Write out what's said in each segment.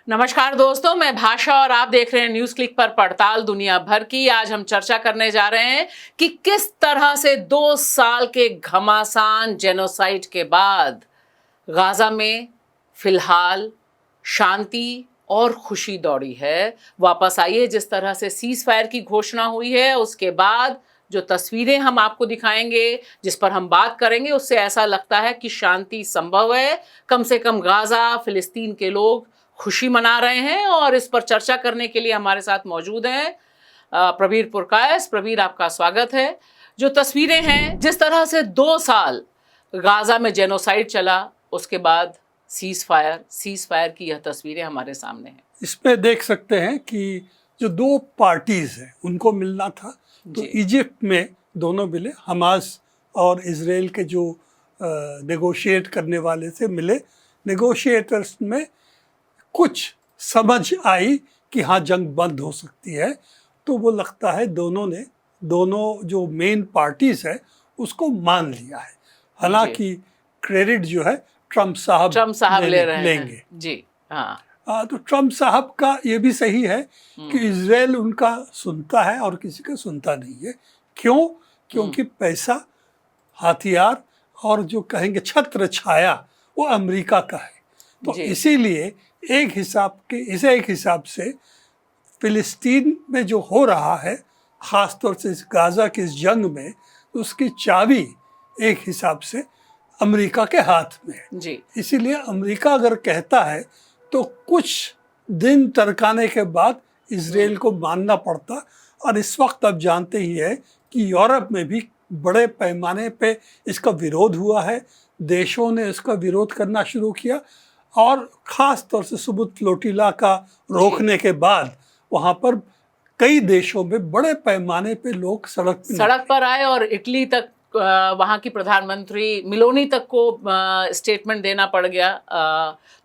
नमस्कार दोस्तों, मैं भाषा और आप देख रहे हैं न्यूज क्लिक पर पड़ताल दुनिया भर की। आज हम चर्चा करने जा रहे हैं कि किस तरह से 2 साल के घमासान जेनोसाइड के बाद गाजा में फिलहाल शांति और खुशी दौड़ी है, वापस आई है। जिस तरह से सीज फायर की घोषणा हुई है, उसके बाद जो तस्वीरें हम आपको दिखाएंगे, जिस पर हम बात करेंगे, उससे ऐसा लगता है कि शांति संभव है। कम से कम गाजा, फिलिस्तीन के लोग खुशी मना रहे हैं। और इस पर चर्चा करने के लिए हमारे साथ मौजूद हैं प्रवीर पुरकायस। प्रवीर, आपका स्वागत है। जो तस्वीरें हैं, जिस तरह से 2 साल गाजा में जेनोसाइड चला, उसके बाद सीज फायर की यह तस्वीरें हमारे सामने हैं। इसमें देख सकते हैं कि जो दो पार्टीज हैं उनको मिलना था, तो इजिप्ट में दोनों मिले, हमास और इजराइल के जो नेगोशिएट करने वाले से मिले। नेगोशिएटर्स में कुछ समझ आई कि हाँ, जंग बंद हो सकती है, तो वो लगता है दोनों जो मेन पार्टीज है उसको मान लिया है। हालांकि क्रेडिट जो है ट्रम्प साहब लेंगे जी। हाँ, तो ट्रम्प साहब का ये भी सही है कि इजराइल उनका सुनता है और किसी का सुनता नहीं है। क्यों? क्योंकि पैसा, हथियार और जो कहेंगे छत्र छाया वो अमेरिका का है। तो इसीलिए एक हिसाब से फिलिस्तीन में जो हो रहा है, ख़ासतौर से इस गाज़ा की इस जंग में, तो उसकी चाबी एक हिसाब से अमेरिका के हाथ में है। जी। इसीलिए अमेरिका अगर कहता है तो कुछ दिन टरकाने के बाद इजराइल को मानना पड़ता। और इस वक्त आप जानते ही है कि यूरोप में भी बड़े पैमाने पे इसका विरोध हुआ है। देशों ने इसका विरोध करना शुरू किया और ख़ास तौर से सुबुत फ्लोटिला का रोकने के बाद वहाँ पर कई देशों में बड़े पैमाने पे लोग सड़क पर आए और इटली तक वहाँ की प्रधानमंत्री मिलोनी तक को स्टेटमेंट देना पड़ गया।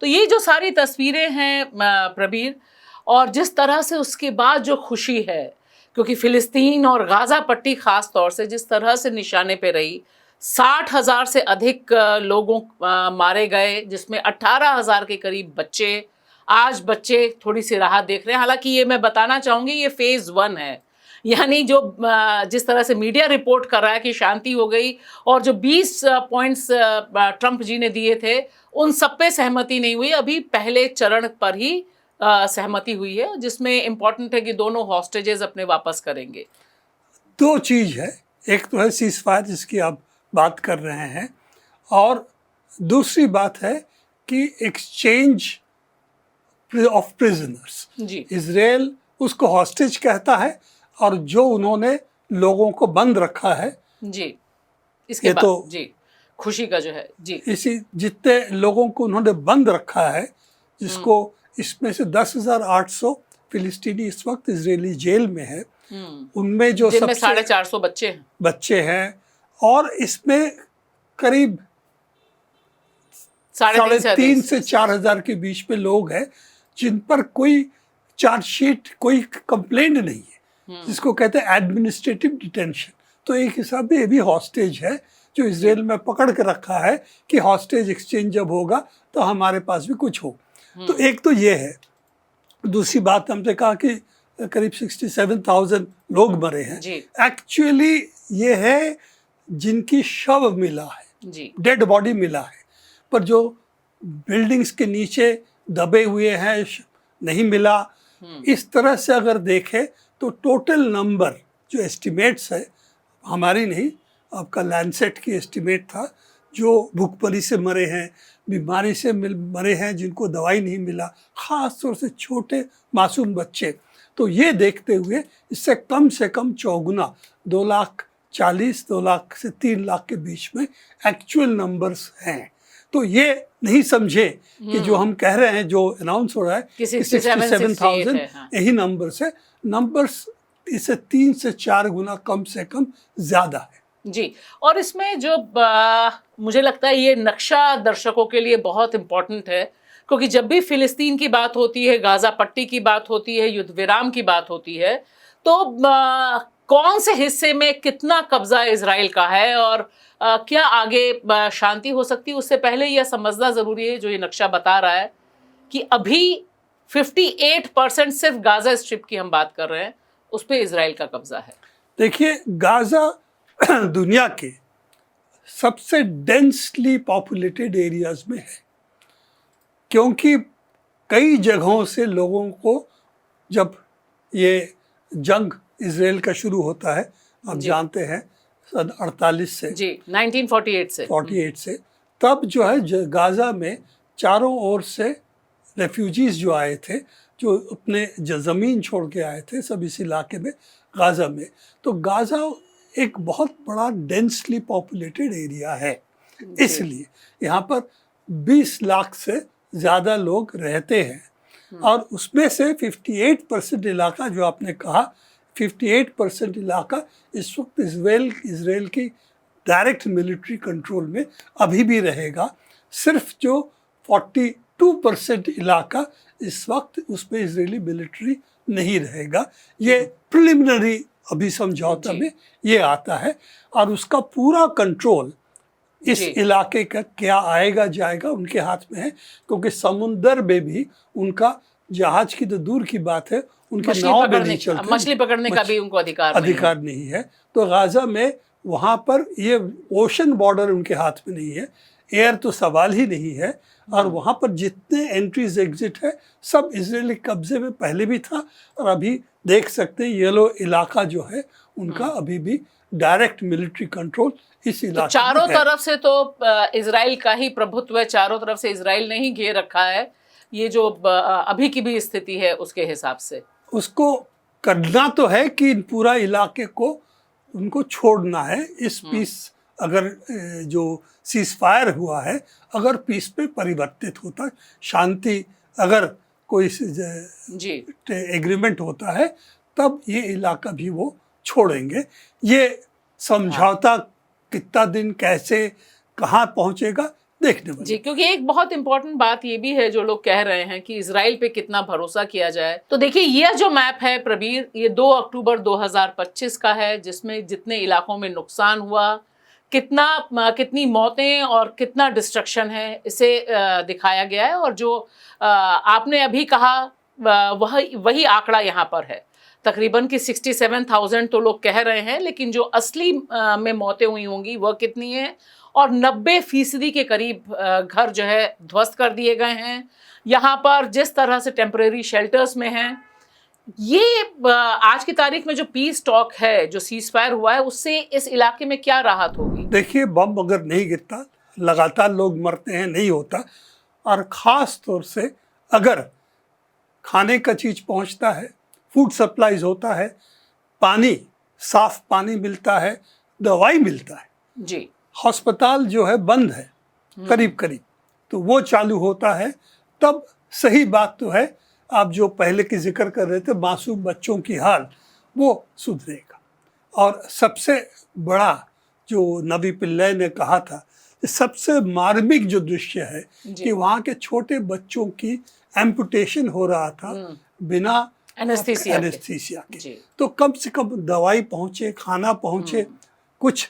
तो ये जो सारी तस्वीरें हैं प्रवीर, और जिस तरह से उसके बाद जो खुशी है, क्योंकि फिलिस्तीन और गाज़ा पट्टी खास तौर से जिस तरह से निशाने पे रही, 60,000 से अधिक लोगों मारे गए, जिसमें 18,000 के करीब बच्चे। आज बच्चे थोड़ी सी राहत देख रहे हैं। हालांकि ये मैं बताना चाहूँगी, ये फेज़ 1 है, यानी जो जिस तरह से मीडिया रिपोर्ट कर रहा है कि शांति हो गई और जो 20 पॉइंट्स ट्रंप जी ने दिए थे, उन सब पे सहमति नहीं हुई। अभी पहले चरण पर ही सहमति हुई है, जिसमें इम्पोर्टेंट है कि दोनों हॉस्टेजेस अपने वापस करेंगे। दो चीज़ है, एक तो है सीज फायर जिसकी आप बात कर रहे हैं, और दूसरी बात है कि एक्सचेंज ऑफ प्रिजनर्स। इजराइल उसको हॉस्टेज कहता है, और जो उन्होंने लोगों को बंद रखा है जी, इसके बाद तो जी खुशी का जो है जी, इसी जितने लोगों को उन्होंने बंद रखा है, जिसको इसमें से 10,800 फिलिस्तीनी इस वक्त इजरायली जेल में है, उनमें जो सबसे 450 बच्चे हैं, और इसमें करीब 3,500 से 4,000 के बीच में लोग हैं जिन पर कोई चार्जशीट, कोई कंप्लेंट नहीं है, जिसको कहते हैं एडमिनिस्ट्रेटिव डिटेंशन। तो एक हिसाब से ये भी हॉस्टेज है जो इजराइल में पकड़ के रखा है कि हॉस्टेज एक्सचेंज जब होगा तो हमारे पास भी कुछ हो। तो एक तो ये है। दूसरी बात, हमसे कहा कि करीब 67,000 लोग मरे हैं। एक्चुअली ये है जिनकी शव मिला है, डेड बॉडी मिला है, पर जो बिल्डिंग्स के नीचे दबे हुए हैं नहीं मिला। इस तरह से अगर देखें तो टोटल नंबर जो एस्टिमेट्स है, हमारी नहीं, आपका लैंडसेट की एस्टिमेट था, जो भूखमरी से मरे हैं, बीमारी से मरे हैं, जिनको दवाई नहीं मिला, ख़ास तौर से छोटे मासूम बच्चे, तो ये देखते हुए इससे कम से कम चौगुना 2,40,000 2 लाख से 3 लाख के बीच में एक्चुअल नंबर्स हैं। तो ये नहीं समझे कि जो हम कह रहे हैं, जो अनाउंस हो रहा है कि 67,000 यही नंबर्स है। नंबर्स इससे 3 से 4 गुना कम से कम ज़्यादा है जी। और इसमें जो मुझे लगता है ये नक्शा दर्शकों के लिए बहुत इम्पोर्टेंट है, क्योंकि जब भी फिलिस्तीन की बात होती है, गाज़ा पट्टी की बात होती है, युद्ध विराम की बात होती है, तो कौन से हिस्से में कितना कब्जा इजराइल का है और क्या आगे शांति हो सकती है, उससे पहले यह समझना ज़रूरी है, जो ये नक्शा बता रहा है, कि अभी 58% सिर्फ गाजा स्ट्रिप की हम बात कर रहे हैं, उस पे इजराइल का कब्जा है। देखिए, गाजा दुनिया के सबसे डेंसली पॉपुलेटेड एरियाज में है, क्योंकि कई जगहों से लोगों को, जब ये जंग इजराइल का शुरू होता है, आप जानते हैं सन 48 से जी 1948 से तब जो है गाजा में चारों ओर से रेफ्यूजीज जो आए थे, जो अपने ज़मीन छोड़ के आए थे, सब इस इलाके में गाजा में। तो गाजा एक बहुत बड़ा डेंसली पॉपुलेटेड एरिया है, इसलिए यहाँ पर 20 लाख से ज़्यादा लोग रहते हैं। और उसमें से 58% इलाका, जो आपने कहा, 58% इलाका इस वक्त इजराइल की डायरेक्ट मिलिट्री कंट्रोल में अभी भी रहेगा। सिर्फ जो 42% इलाका इस वक्त उसमें इजरायली मिलिट्री नहीं रहेगा। ये प्रिलिमिनरी अभी समझौता में ये आता है, और उसका पूरा कंट्रोल इस इलाके का क्या आएगा जाएगा उनके हाथ में है, क्योंकि समुंदर में भी उनका, जहाज की तो दूर की बात है, उनके नाव में नहीं चलते, मछली पकड़ने का भी उनको अधिकार नहीं है। तो गाजा में वहाँ पर ये ओशन बॉर्डर उनके हाथ में नहीं है, एयर तो सवाल ही नहीं है, और वहाँ पर जितने एंट्रीज एग्जिट है सब इजरायली कब्जे में पहले भी था, और अभी देख सकते हैं येलो इलाका जो है उनका अभी भी डायरेक्ट मिलिट्री कंट्रोल इस इलाके तो चारों में है। तरफ से तो इजराइल का ही प्रभुत्व है, चारों तरफ से इजराइल ने ही घेर रखा है। ये जो अभी की भी स्थिति है उसके हिसाब से उसको करना तो है कि पूरा इलाके को उनको छोड़ना है। इस पीस अगर जो सीज फायर हुआ है, अगर पीस पे परिवर्तित होता, शांति अगर कोई एग्रीमेंट होता है, तब ये इलाका भी वो छोड़ेंगे। ये समझौता कितना दिन, कैसे, कहाँ पहुँचेगा, देखने वाले। जी, क्योंकि एक बहुत इंपॉर्टेंट बात ये भी है, जो लोग कह रहे हैं कि इजराइल पे कितना भरोसा किया जाए। तो देखिए, यह जो मैप है प्रबीर, ये 2 अक्टूबर 2025 का है, जिसमें जितने इलाकों में नुकसान हुआ, कितनी मौतें और कितना डिस्ट्रक्शन है, इसे दिखाया गया है। और जो आपने अभी कहा वही आंकड़ा यहाँ पर है, तकरीबन कि 67,000 तो लोग कह रहे हैं, लेकिन जो असली में मौतें हुई होंगी वह कितनी है, और 90% के करीब घर जो है ध्वस्त कर दिए गए हैं। यहाँ पर जिस तरह से टेम्परेरी शेल्टर्स में हैं, ये आज की तारीख में जो पीस टॉक है, जो सीज फायर हुआ है, उससे इस इलाके में क्या राहत होगी? देखिए, बम अगर नहीं गिरता, लगातार लोग मरते हैं, नहीं होता, और ख़ास तौर से अगर खाने का चीज़ पहुंचता है, फूड सप्लाईज होता है, पानी, साफ पानी मिलता है, दवाई मिलता है जी, अस्पताल जो है बंद है करीब करीब, तो वो चालू होता है, तब सही बात तो है, आप जो पहले की जिक्र कर रहे थे, मासूम बच्चों की हाल, वो सुधरेगा। और सबसे बड़ा जो नबी पिल्लई ने कहा था, सबसे मार्मिक जो दृश्य है कि वहाँ के छोटे बच्चों की एम्पुटेशन हो रहा था बिना एनेस्थीसिया के। तो कम से कम दवाई पहुँचे, खाना पहुँचे। कुछ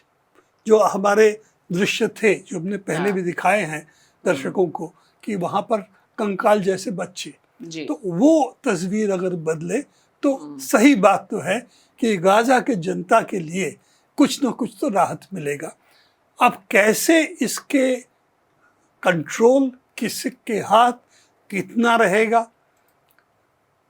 जो हमारे दृश्य थे, जो हमने पहले भी दिखाए हैं दर्शकों को, कि वहाँ पर कंकाल जैसे बच्चे, तो वो तस्वीर अगर बदले तो सही बात तो है कि गाजा के जनता के लिए कुछ न कुछ तो राहत मिलेगा। अब कैसे इसके कंट्रोल किसके हाथ कितना रहेगा,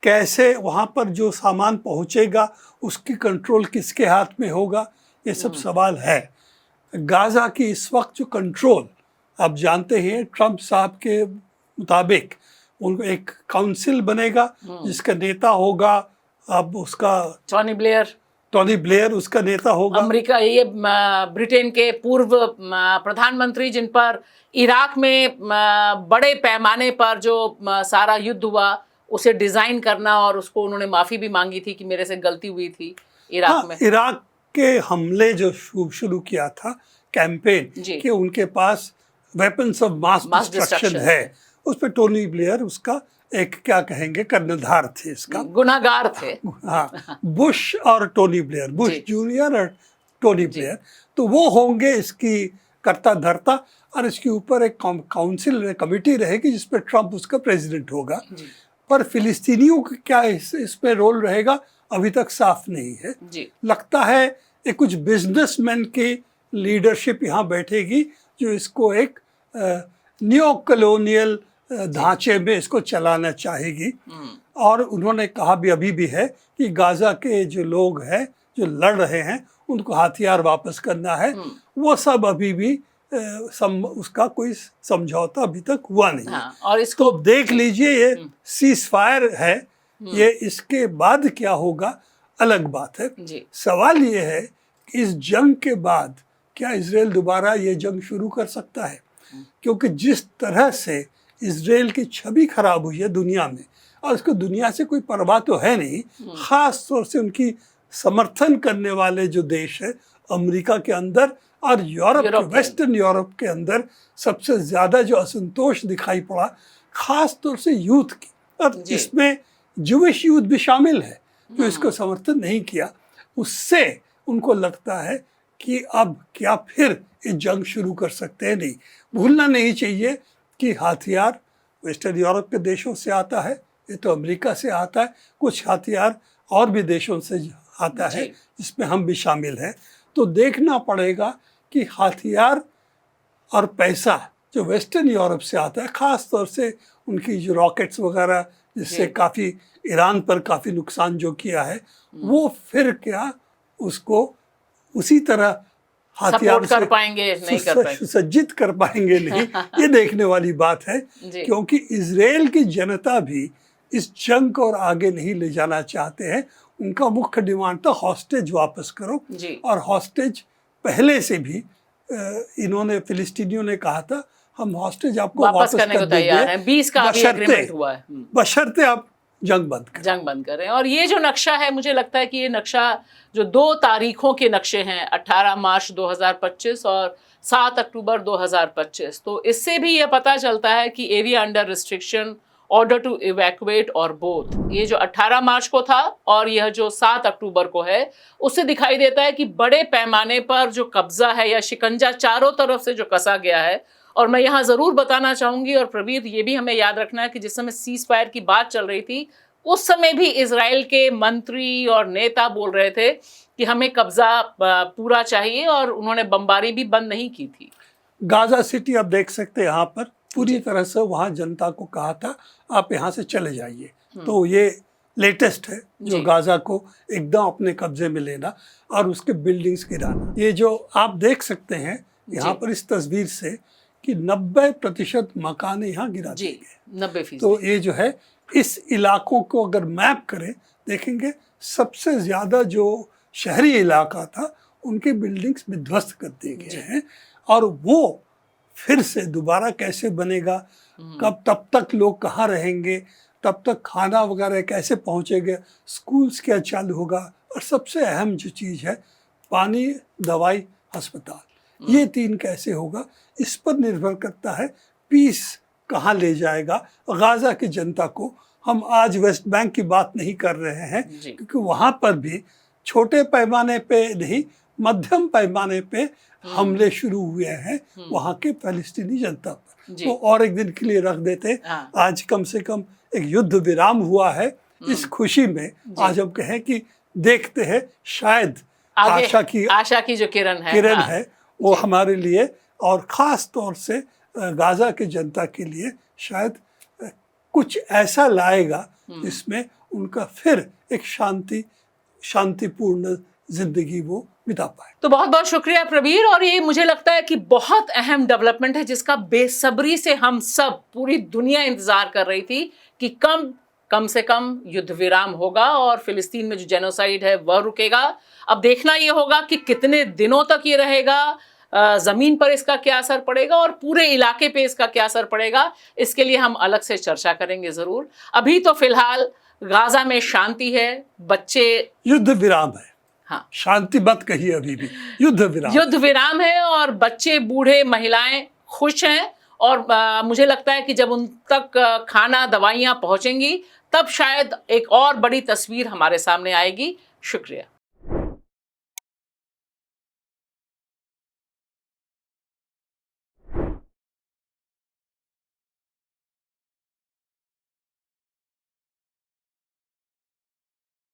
कैसे वहाँ पर जो सामान पहुँचेगा उसकी कंट्रोल किसके हाथ में होगा, ये सब सवाल है। गाजा की इस वक्त जो कंट्रोल, आप जानते हैं ट्रंप साहब के मुताबिक उनको एक काउंसिल बनेगा जिसका नेता होगा, अब उसका टोनी ब्लेयर उसका नेता होगा। अमेरिका, ये ब्रिटेन के पूर्व प्रधानमंत्री, जिन पर इराक में बड़े पैमाने पर जो सारा युद्ध हुआ उसे डिजाइन करना, और उसको उन्होंने माफी भी मांगी थी कि मेरे से गलती हुई थी इराक में। इराक के हमले जो शुरू किया था कैंपेन कि उनके पास वेपन्स ऑफ मास डिस्ट्रक्शन है, उस पर टोनी ब्लेयर उसका एक, क्या कहेंगे, कर्णधार थे, इसका गुनाहगार थे। हाँ, बुश और टोनी ब्लेयर, बुश जूनियर और टोनी ब्लेयर, तो वो होंगे इसकी करता धरता, और इसके ऊपर एक काउंसिल कमेटी रहेगी जिसपे ट्रंप उसका प्रेसिडेंट होगा। पर फिलिस्तीनियों का क्या इसमें रोल रहेगा अभी तक साफ नहीं है जी। लगता है ये कुछ बिजनेसमैन की लीडरशिप यहाँ बैठेगी जो इसको एक न्यो कॉलोनियल ढांचे में इसको चलाना चाहेगी। और उन्होंने कहा भी अभी भी है कि गाजा के जो लोग हैं जो लड़ रहे हैं उनको हथियार वापस करना है। वो सब अभी भी उसका कोई समझौता अभी तक हुआ नहीं। हाँ, और इसको तो देख लीजिए ये सीज फायर है, ये इसके बाद क्या होगा अलग बात है जी। सवाल ये है कि इस जंग के बाद क्या इजराइल दोबारा ये जंग शुरू कर सकता है, क्योंकि जिस तरह से इजराइल की छवि खराब हुई है दुनिया में और उसको दुनिया से कोई परवाह तो है नहीं, खास तौर से उनकी समर्थन करने वाले जो देश है अमेरिका के अंदर और यूरोप वेस्टर्न यूरोप के अंदर सबसे ज्यादा जो असंतोष दिखाई पड़ा खास तौर से यूथ की, और इसमें जूविश यूथ भी शामिल है जो इसको समर्थन नहीं किया। उससे उनको लगता है कि अब क्या फिर ये जंग शुरू कर सकते हैं। नहीं भूलना नहीं चाहिए कि हथियार वेस्टर्न यूरोप के देशों से आता है, ये तो अमेरिका से आता है, कुछ हथियार और भी देशों से आता है जिसमें हम भी शामिल हैं। तो देखना पड़ेगा कि हथियार और पैसा जो वेस्टर्न यूरोप से आता है, ख़ास तौर से उनकी जो रॉकेट्स वगैरह जिससे काफ़ी ईरान पर काफ़ी नुकसान जो किया है, वो फिर क्या उसको उसी तरह हथियार कर पाएंगे नहीं कर पाएंगे, सुसज्जित कर पाएंगे नहीं ये देखने वाली बात है। क्योंकि इजराइल की जनता भी इस जंग को और आगे नहीं ले जाना चाहते हैं। उनका मुख्य डिमांड था हॉस्टेज वापस करो, और हॉस्टेज पहले से भी इन्होंने फिलिस्तीनियों ने कहा था हम हॉस्टेज आपको वापस करने को तैयार हैं, 20 का अभी एग्रीमेंट हुआ है, बशर्ते आप जंग बंद करें। और ये जो नक्शा है मुझे लगता है कि ये नक्शा जो 2 तारीखों के नक्शे हैं 18 मार्च 2025 और 7 अक्टूबर 2025, तो इससे भी ये पता चलता है कि area under restriction, order to evacuate और बोथ, ये जो 18 मार्च को था और यह जो 7 अक्टूबर को है, उससे दिखाई देता है कि बड़े पैमाने पर जो कब्जा है या शिकंजा चारों तरफ से जो कसा गया है। और मैं यहाँ ज़रूर बताना चाहूँगी और प्रवीर ये भी हमें याद रखना है कि जिस समय सीज फायर की बात चल रही थी उस समय भी इजराइल के मंत्री और नेता बोल रहे थे कि हमें कब्जा पूरा चाहिए, और उन्होंने बमबारी भी बंद नहीं की थी। गाजा सिटी आप देख सकते हैं, यहाँ पर पूरी तरह से वहाँ जनता को कहा था आप यहाँ से चले जाइए। तो ये लेटेस्ट है जो गाजा को एकदम अपने कब्जे में लेना और उसके बिल्डिंग्स गिराना। ये जो आप देख सकते हैं यहाँ पर इस तस्वीर से कि 90% मकान यहाँ गिरा दिए गए, 90%। तो ये जो है इस इलाकों को अगर मैप करें देखेंगे सबसे ज़्यादा जो शहरी इलाका था उनके बिल्डिंग्स विध्वस्त कर दिए गए हैं। और वो फिर से दोबारा कैसे बनेगा, कब तब तक लोग कहाँ रहेंगे, तब तक खाना वगैरह कैसे पहुँचेगा, स्कूल्स क्या चालू होगा, और सबसे अहम जो चीज़ है पानी, दवाई, अस्पताल, ये 3 कैसे होगा, इस पर निर्भर करता है पीस कहाँ ले जाएगा गाजा की जनता को। हम आज वेस्ट बैंक की बात नहीं कर रहे हैं क्योंकि वहाँ पर भी छोटे पैमाने पे नहीं मध्यम पैमाने पे हमले शुरू हुए हैं वहाँ के फलस्तीनी जनता पर। तो और एक दिन के लिए रख देते, आज कम से कम एक युद्ध विराम हुआ है। इस खुशी में आज हम कहें कि देखते हैं शायद आशा की जो किरण है वो हमारे लिए और ख़ास तौर से गाजा की जनता के लिए शायद कुछ ऐसा लाएगा जिसमें उनका फिर एक शांतिपूर्ण जिंदगी वो बिता पाए। तो बहुत बहुत शुक्रिया प्रवीर। और ये मुझे लगता है कि बहुत अहम डेवलपमेंट है जिसका बेसब्री से हम सब पूरी दुनिया इंतजार कर रही थी कि कम से कम युद्ध विराम होगा और फिलिस्तीन में जो जेनोसाइड है वह रुकेगा। अब देखना ये होगा कि कितने दिनों तक ये रहेगा, ज़मीन पर इसका क्या असर पड़ेगा और पूरे इलाके पे इसका क्या असर पड़ेगा, इसके लिए हम अलग से चर्चा करेंगे ज़रूर। अभी तो फिलहाल गाजा में शांति है, बच्चे, युद्ध विराम है। हाँ, शांति मत कहिए, अभी भी युद्ध विराम है और बच्चे, बूढ़े, महिलाएं खुश हैं। और मुझे लगता है कि जब उन तक खाना, दवाइयाँ पहुँचेंगी तब शायद एक और बड़ी तस्वीर हमारे सामने आएगी। शुक्रिया।